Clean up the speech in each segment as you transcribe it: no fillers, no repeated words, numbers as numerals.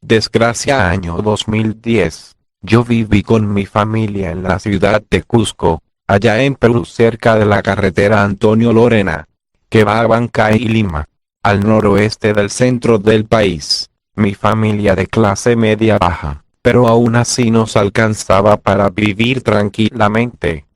Desgracia año 2010. Yo viví con mi familia en la ciudad de Cusco, allá en Perú cerca de la carretera Antonio Lorena, que va a Huancay y Lima, al noroeste del centro del país. Mi familia de clase media baja, pero aún así nos alcanzaba para vivir tranquilamente.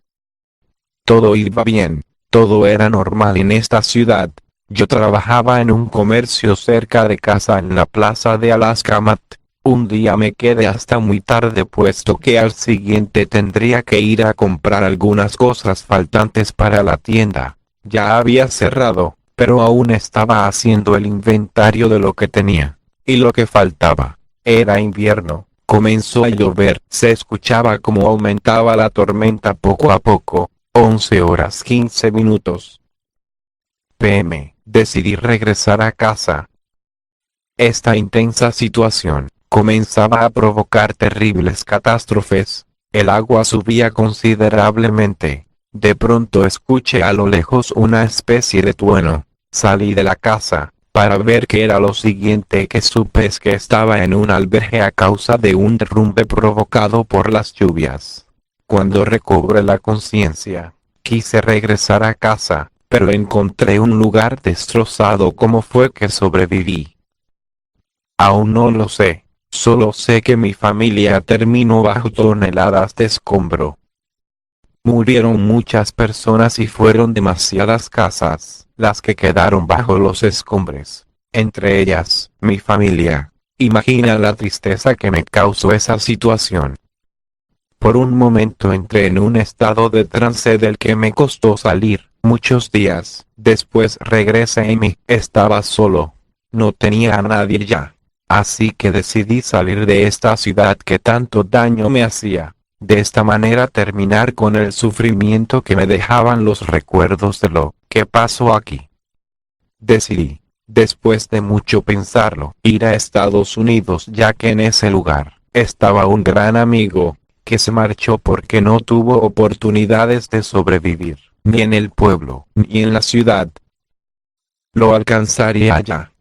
Todo iba bien, todo era normal en esta ciudad. Yo trabajaba en un comercio cerca de casa en la plaza de Alaska Mat. Un día me quedé hasta muy tarde puesto que al siguiente tendría que ir a comprar algunas cosas faltantes para la tienda. Ya había cerrado, pero aún estaba haciendo el inventario de lo que tenía y lo que faltaba. Era invierno, comenzó a llover, se escuchaba cómo aumentaba la tormenta poco a poco. 11 horas 15 minutos p.m. Decidí regresar a casa. Esta intensa situación comenzaba a provocar terribles catástrofes. El agua subía considerablemente. De pronto escuché a lo lejos una especie de trueno. Salí de la casa para ver qué era lo siguiente que supe es que estaba en un albergue a causa de un derrumbe provocado por las lluvias. Cuando recobré la conciencia, quise regresar a casa, pero encontré un lugar destrozado. ¿Cómo fue que sobreviví? Aún no lo sé, solo sé que mi familia terminó bajo toneladas de escombro. Murieron muchas personas y fueron demasiadas casas las que quedaron bajo los escombros, entre ellas, mi familia. Imagina la tristeza que me causó esa situación. Por un momento entré en un estado de trance del que me costó salir. Muchos días después regresé y estaba solo. No tenía a nadie ya. Así que decidí salir de esta ciudad que tanto daño me hacía. De esta manera terminar con el sufrimiento que me dejaban los recuerdos de lo que pasó aquí. Decidí, después de mucho pensarlo, ir a Estados Unidos ya que en ese lugar estaba un gran amigo que se marchó porque no tuvo oportunidades de sobrevivir, ni en el pueblo, ni en la ciudad. Lo alcanzaría allá.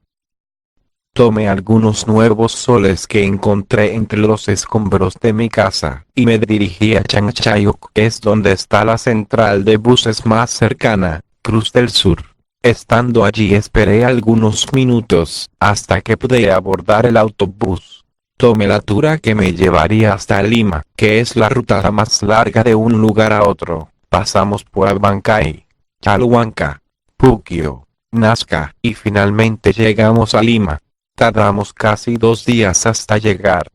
Tomé algunos nuevos soles que encontré entre los escombros de mi casa, y me dirigí a Chanchayok, que es donde está la central de buses más cercana, Cruz del Sur. Estando allí esperé algunos minutos, hasta que pude abordar el autobús. Tomé la tura que me llevaría hasta Lima, que es la ruta más larga de un lugar a otro. Pasamos por Abancay, Chalhuanca, Puquio, Nazca, y finalmente llegamos a Lima. Tardamos casi 2 días hasta llegar.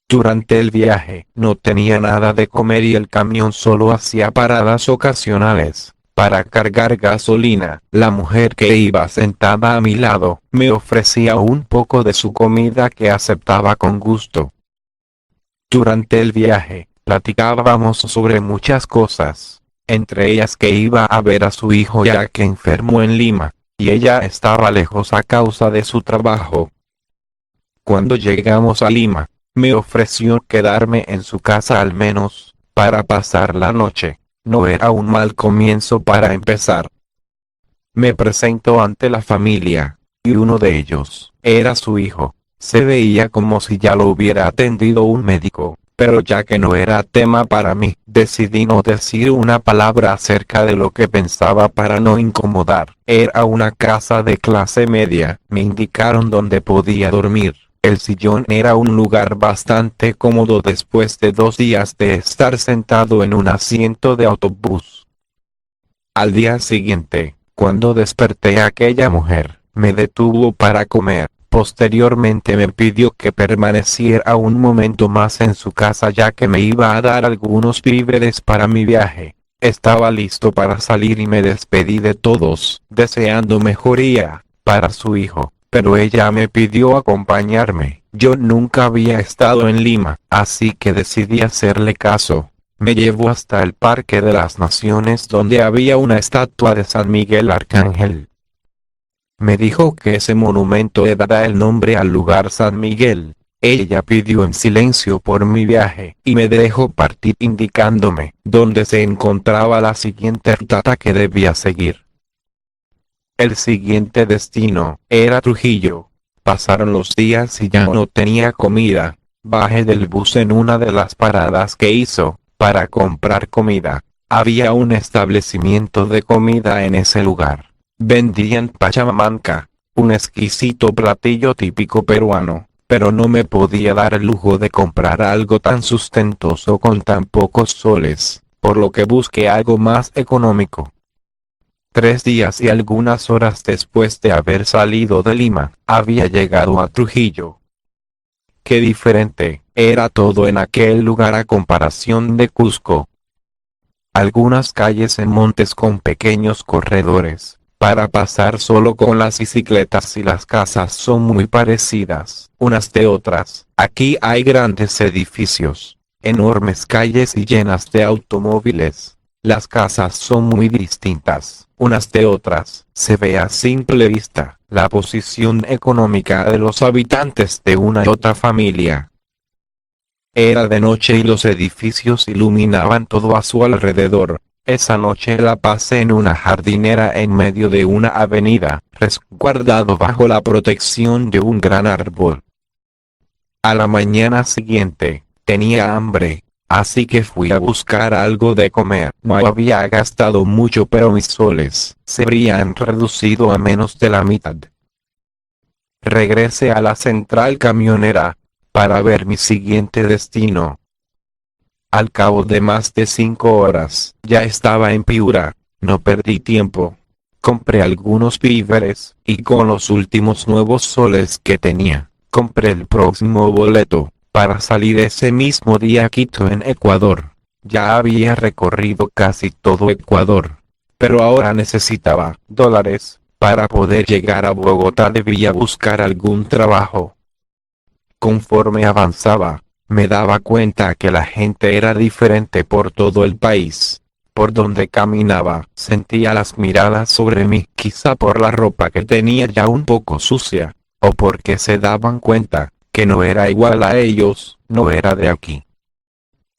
Durante el viaje, no tenía nada de comer y el camión solo hacía paradas ocasionales para cargar gasolina. La mujer que iba sentada a mi lado, me ofrecía un poco de su comida que aceptaba con gusto. Durante el viaje, platicábamos sobre muchas cosas, entre ellas que iba a ver a su hijo ya que enfermó en Lima, y ella estaba lejos a causa de su trabajo. Cuando llegamos a Lima, me ofreció quedarme en su casa al menos, para pasar la noche. No era un mal comienzo para empezar. Me presentó ante la familia, y uno de ellos, era su hijo. Se veía como si ya lo hubiera atendido un médico, pero ya que no era tema para mí, decidí no decir una palabra acerca de lo que pensaba para no incomodar. Era una casa de clase media, me indicaron dónde podía dormir. El sillón era un lugar bastante cómodo después de 2 días de estar sentado en un asiento de autobús. Al día siguiente, cuando desperté aquella mujer, me detuvo para comer. Posteriormente me pidió que permaneciera un momento más en su casa ya que me iba a dar algunos víveres para mi viaje. Estaba listo para salir y me despedí de todos, deseando mejoría para su hijo, pero ella me pidió acompañarme. Yo nunca había estado en Lima, así que decidí hacerle caso. Me llevó hasta el Parque de las Naciones donde había una estatua de San Miguel Arcángel. Me dijo que ese monumento le dará el nombre al lugar San Miguel. Ella pidió en silencio por mi viaje y me dejó partir indicándome dónde se encontraba la siguiente ruta que debía seguir. El siguiente destino era Trujillo. Pasaron los días y ya no tenía comida. Bajé del bus en una de las paradas que hizo, para comprar comida. Había un establecimiento de comida en ese lugar. Vendían pachamanca, un exquisito platillo típico peruano, pero no me podía dar el lujo de comprar algo tan sustentoso con tan pocos soles, por lo que busqué algo más económico. 3 días y algunas horas después de haber salido de Lima, había llegado a Trujillo. Qué diferente era todo en aquel lugar a comparación de Cusco. Algunas calles en montes con pequeños corredores, para pasar solo con las bicicletas, y las casas son muy parecidas unas de otras. Aquí hay grandes edificios, enormes calles y llenas de automóviles. Las casas son muy distintas unas de otras. Se ve a simple vista la posición económica de los habitantes de una y otra familia. Era de noche y los edificios iluminaban todo a su alrededor. Esa noche la pasé en una jardinera en medio de una avenida, resguardado bajo la protección de un gran árbol. A la mañana siguiente, tenía hambre, así que fui a buscar algo de comer. No había gastado mucho, pero mis soles se habrían reducido a menos de la mitad. Regresé a la central camionera, para ver mi siguiente destino. Al cabo de más de 5 horas, ya estaba en Piura. No perdí tiempo. Compré algunos víveres, y con los últimos nuevos soles que tenía, compré el próximo boleto, para salir ese mismo día a Quito, en Ecuador. Ya había recorrido casi todo Ecuador, pero ahora necesitaba dólares. Para poder llegar a Bogotá debía buscar algún trabajo. Conforme avanzaba, me daba cuenta que la gente era diferente por todo el país. Por donde caminaba, sentía las miradas sobre mí, quizá por la ropa que tenía ya un poco sucia, o porque se daban cuenta que no era igual a ellos. No era de aquí.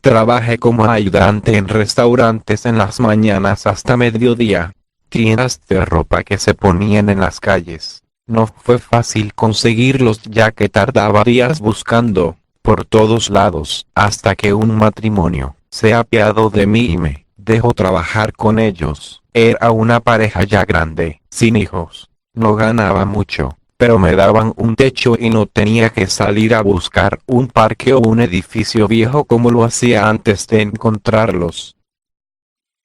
Trabajé como ayudante en restaurantes en las mañanas hasta mediodía, tiendas de ropa que se ponían en las calles. No fue fácil conseguirlos, ya que tardaba días buscando por todos lados, hasta que un matrimonio se apiadó de mí y me dejó trabajar con ellos. Era una pareja ya grande, sin hijos. No ganaba mucho, pero me daban un techo y no tenía que salir a buscar un parque o un edificio viejo como lo hacía antes de encontrarlos.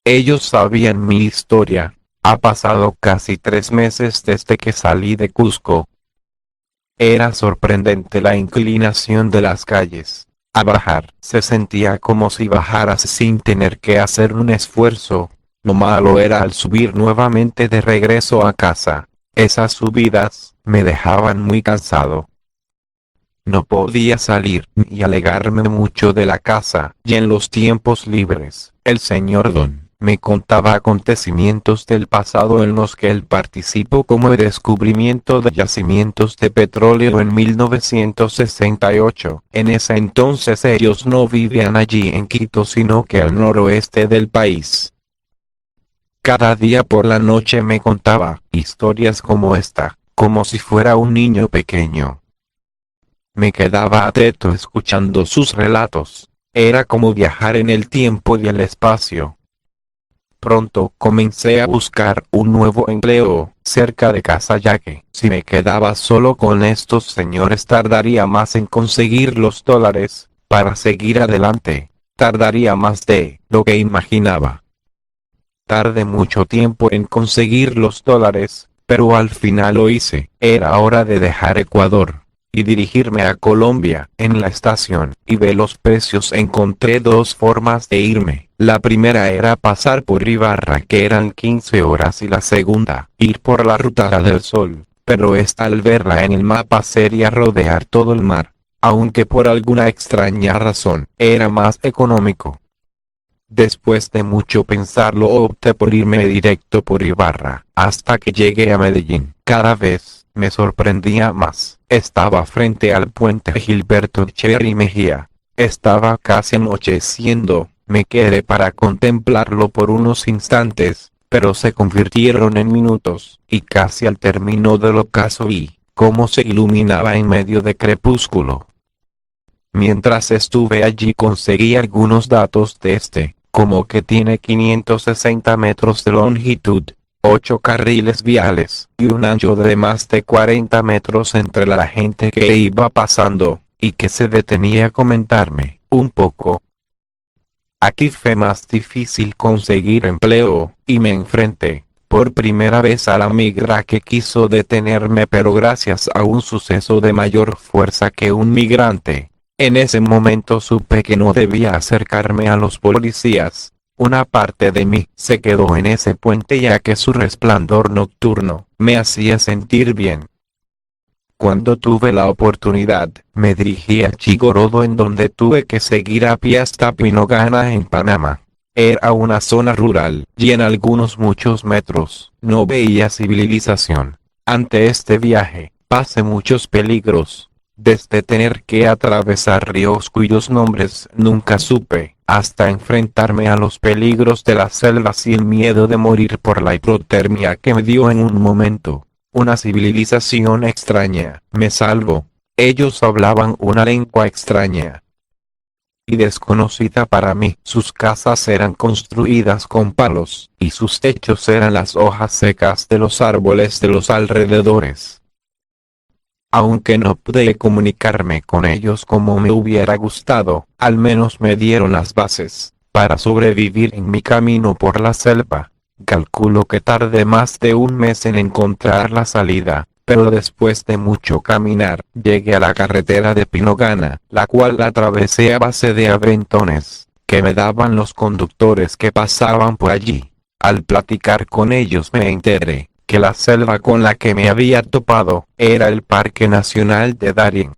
Ellos sabían mi historia. Ha pasado casi 3 meses desde que salí de Cusco. Era sorprendente la inclinación de las calles. A bajar, se sentía como si bajaras sin tener que hacer un esfuerzo. Lo malo era al subir nuevamente de regreso a casa. Esas subidas me dejaban muy cansado. No podía salir ni alejarme mucho de la casa, y en los tiempos libres, el señor Don me contaba acontecimientos del pasado en los que él participó, como el descubrimiento de yacimientos de petróleo en 1968. En ese entonces ellos no vivían allí en Quito, sino que al noroeste del país. Cada día por la noche me contaba historias como esta, como si fuera un niño pequeño. Me quedaba atento escuchando sus relatos. Era como viajar en el tiempo y el espacio. Pronto comencé a buscar un nuevo empleo cerca de casa, ya que si me quedaba solo con estos señores tardaría más en conseguir los dólares para seguir adelante. Tardaría más de lo que imaginaba. Tardé mucho tiempo en conseguir los dólares, pero al final lo hice. Era hora de dejar Ecuador y dirigirme a Colombia. En la estación y ve los precios encontré 2 formas de irme. La primera era pasar por Ibarra, que eran 15 horas, y la segunda, ir por la Ruta del Sol, pero esta al verla en el mapa sería rodear todo el mar, aunque por alguna extraña razón era más económico. Después de mucho pensarlo opté por irme directo por Ibarra, hasta que llegué a Medellín. Cada vez me sorprendía más. Estaba frente al puente Gilberto Echeverry Mejía. Estaba casi anocheciendo. Me quedé para contemplarlo por unos instantes, pero se convirtieron en minutos, y casi al término del ocaso vi cómo se iluminaba en medio de crepúsculo. Mientras estuve allí conseguí algunos datos de este, como que tiene 560 metros de longitud, 8 carriles viales y un ancho de más de 40 metros entre la gente que iba pasando, y que se detenía a comentarme un poco. Aquí fue más difícil conseguir empleo, y me enfrenté, por primera vez a la migra que quiso detenerme, pero gracias a un suceso de mayor fuerza que un migrante. En ese momento supe que no debía acercarme a los policías. Una parte de mí se quedó en ese puente ya que su resplandor nocturno me hacía sentir bien. Cuando tuve la oportunidad, me dirigí a Chigorodo, en donde tuve que seguir a pie hasta Pinogana en Panamá. Era una zona rural, y en muchos metros, no veía civilización. Ante este viaje, pasé muchos peligros, desde tener que atravesar ríos cuyos nombres nunca supe, hasta enfrentarme a los peligros de la selva sin miedo de morir por la hipotermia que me dio en un momento. Una civilización extraña me salvó. Ellos hablaban una lengua extraña y desconocida para mí. Sus casas eran construidas con palos, y sus techos eran las hojas secas de los árboles de los alrededores. Aunque no pude comunicarme con ellos como me hubiera gustado, al menos me dieron las bases para sobrevivir en mi camino por la selva. Calculo que tardé más de un mes en encontrar la salida, pero después de mucho caminar, llegué a la carretera de Pinogana, la cual atravesé a base de aventones que me daban los conductores que pasaban por allí. Al platicar con ellos me enteré que la selva con la que me había topado era el Parque Nacional de Darién.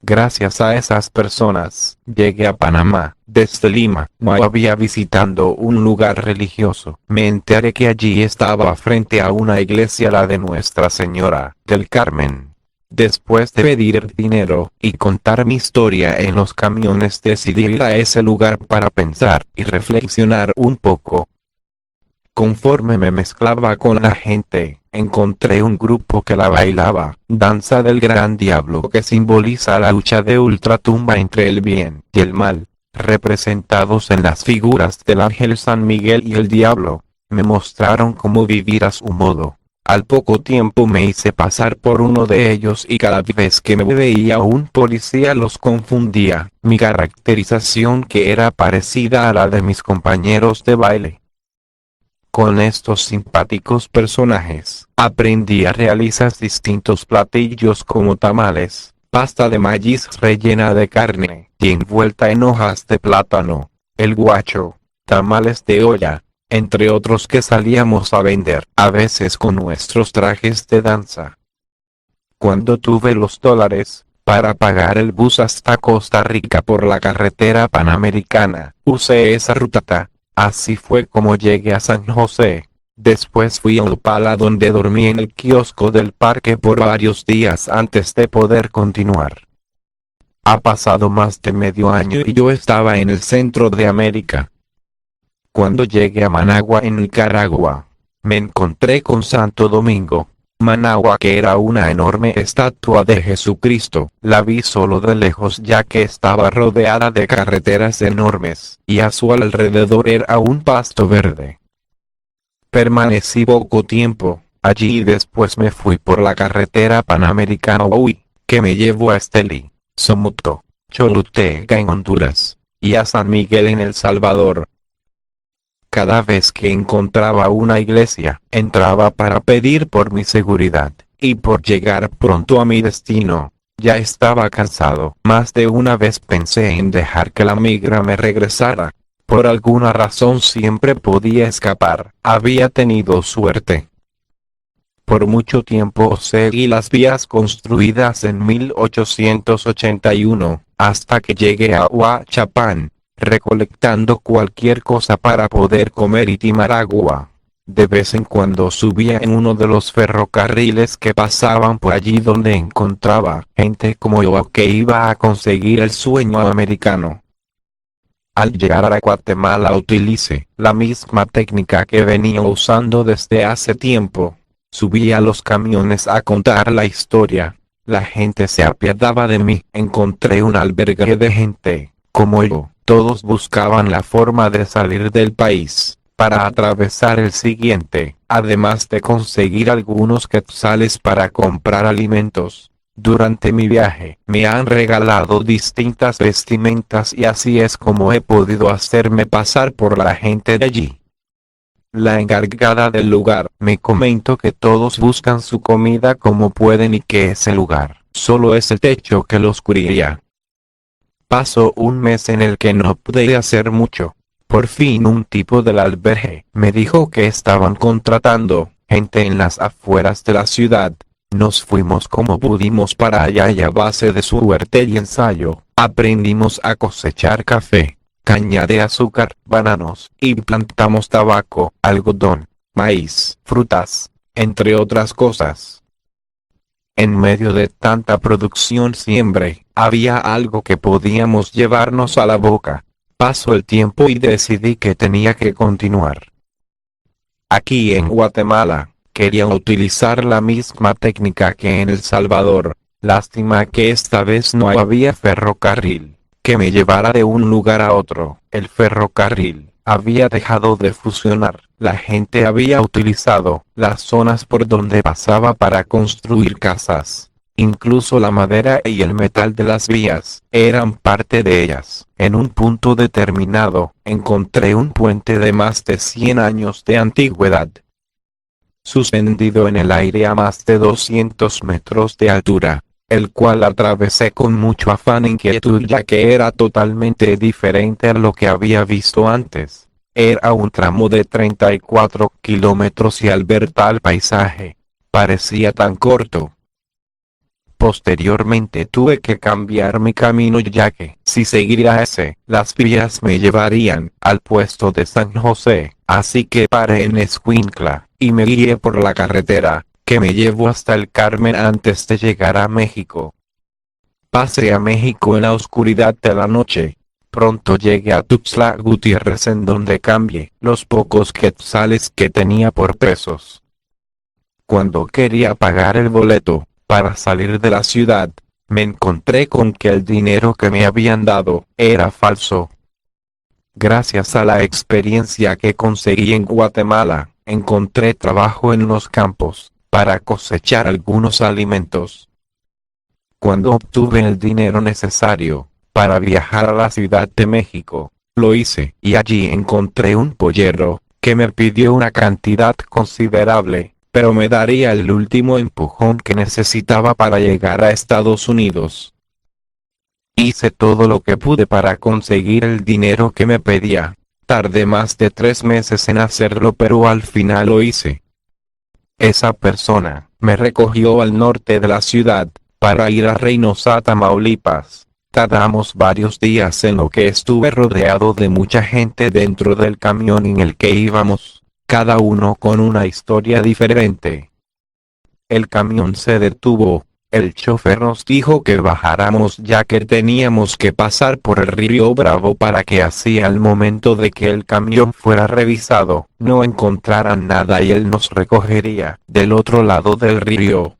Gracias a esas personas, llegué a Panamá. Desde Lima, no había visitando un lugar religioso. Me enteré que allí estaba frente a una iglesia, la de Nuestra Señora del Carmen. Después de pedir dinero y contar mi historia en los camiones, decidí ir a ese lugar para pensar y reflexionar un poco. Conforme me mezclaba con la gente, encontré un grupo que la bailaba, Danza del Gran Diablo, que simboliza la lucha de ultratumba entre el bien y el mal, representados en las figuras del ángel San Miguel y el diablo. Me mostraron cómo vivir a su modo. Al poco tiempo me hice pasar por uno de ellos, y cada vez que me veía un policía los confundía. Mi caracterización, que era parecida a la de mis compañeros de baile. Con estos simpáticos personajes, aprendí a realizar distintos platillos como tamales, pasta de maíz rellena de carne y envuelta en hojas de plátano, el guacho, tamales de olla, entre otros que salíamos a vender, a veces con nuestros trajes de danza. Cuando tuve los dólares para pagar el bus hasta Costa Rica por la carretera panamericana, usé esa ruta. Así fue como llegué a San José. Después fui a Upala, donde dormí en el kiosco del parque por varios días antes de poder continuar. Ha pasado más de medio año y yo estaba en el centro de América. Cuando llegué a Managua, en Nicaragua, me encontré con Santo Domingo. Managua, que era una enorme estatua de Jesucristo, la vi solo de lejos ya que estaba rodeada de carreteras enormes, y a su alrededor era un pasto verde. Permanecí poco tiempo allí y después me fui por la carretera panamericana que me llevó a Estelí, Somoto, Choluteca en Honduras, y a San Miguel en El Salvador. Cada vez que encontraba una iglesia, entraba para pedir por mi seguridad, y por llegar pronto a mi destino. Ya estaba cansado. Más de una vez pensé en dejar que la migra me regresara. Por alguna razón siempre podía escapar. Había tenido suerte. Por mucho tiempo seguí las vías construidas en 1881, hasta que llegué a Huachapán, recolectando cualquier cosa para poder comer y tomar agua. De vez en cuando subía en uno de los ferrocarriles que pasaban por allí, donde encontraba gente como yo que iba a conseguir el sueño americano. Al llegar a Guatemala utilicé la misma técnica que venía usando desde hace tiempo. Subí a los camiones a contar la historia. La gente se apiadaba de mí. Encontré un albergue de gente, como yo. Todos buscaban la forma de salir del país, para atravesar el siguiente, además de conseguir algunos quetzales para comprar alimentos. Durante mi viaje, me han regalado distintas vestimentas y así es como he podido hacerme pasar por la gente de allí. La encargada del lugar me comentó que todos buscan su comida como pueden y que ese lugar solo es el techo que los cubriría. Pasó un mes en el que no pude hacer mucho. Por fin un tipo del albergue me dijo que estaban contratando gente en las afueras de la ciudad. Nos fuimos como pudimos para allá y a base de suerte y ensayo, aprendimos a cosechar café, caña de azúcar, bananos, y plantamos tabaco, algodón, maíz, frutas, entre otras cosas. En medio de tanta producción siempre había algo que podíamos llevarnos a la boca. Pasó el tiempo y decidí que tenía que continuar. Aquí en Guatemala, quería utilizar la misma técnica que en El Salvador. Lástima que esta vez no había ferrocarril que me llevara de un lugar a otro. El ferrocarril había dejado de funcionar. La gente había utilizado las zonas por donde pasaba para construir casas. Incluso la madera y el metal de las vías eran parte de ellas. En un punto determinado, encontré un puente de más de 100 años de antigüedad, suspendido en el aire a más de 200 metros de altura, el cual atravesé con mucho afán e inquietud ya que era totalmente diferente a lo que había visto antes. Era un tramo de 34 kilómetros y al ver tal paisaje, parecía tan corto. Posteriormente tuve que cambiar mi camino ya que, si seguiría ese, las vías me llevarían al puesto de San José, así que paré en Escuintla, y me guié por la carretera, que me llevó hasta el Carmen antes de llegar a México. Pasé a México en la oscuridad de la noche. Pronto llegué a Tuxtla Gutiérrez en donde cambié los pocos quetzales que tenía por pesos. Cuando quería pagar el boleto, para salir de la ciudad, me encontré con que el dinero que me habían dado era falso. Gracias a la experiencia que conseguí en Guatemala, encontré trabajo en los campos, para cosechar algunos alimentos. Cuando obtuve el dinero necesario para viajar a la Ciudad de México, lo hice y allí encontré un pollero que me pidió una cantidad considerable, pero me daría el último empujón que necesitaba para llegar a Estados Unidos. Hice todo lo que pude para conseguir el dinero que me pedía. Tardé más de 3 meses en hacerlo, pero al final lo hice. Esa persona me recogió al norte de la ciudad, para ir a Reynosa, Tamaulipas. Tardamos varios días en lo que estuve rodeado de mucha gente dentro del camión en el que íbamos, cada uno con una historia diferente. El camión se detuvo. El chofer nos dijo que bajáramos ya que teníamos que pasar por el río Bravo para que así al momento de que el camión fuera revisado, no encontraran nada y él nos recogería del otro lado del río.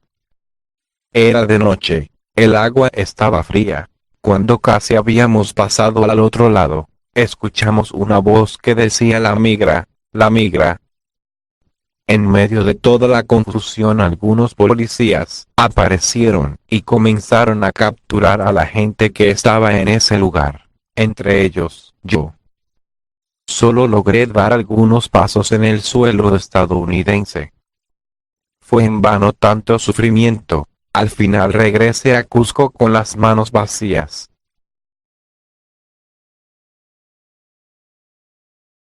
Era de noche, el agua estaba fría. Cuando casi habíamos pasado al otro lado, escuchamos una voz que decía la migra, la migra. En medio de toda la confusión algunos policías aparecieron y comenzaron a capturar a la gente que estaba en ese lugar, entre ellos, yo. Solo logré dar algunos pasos en el suelo estadounidense. Fue en vano tanto sufrimiento. Al final regresé a Cusco con las manos vacías.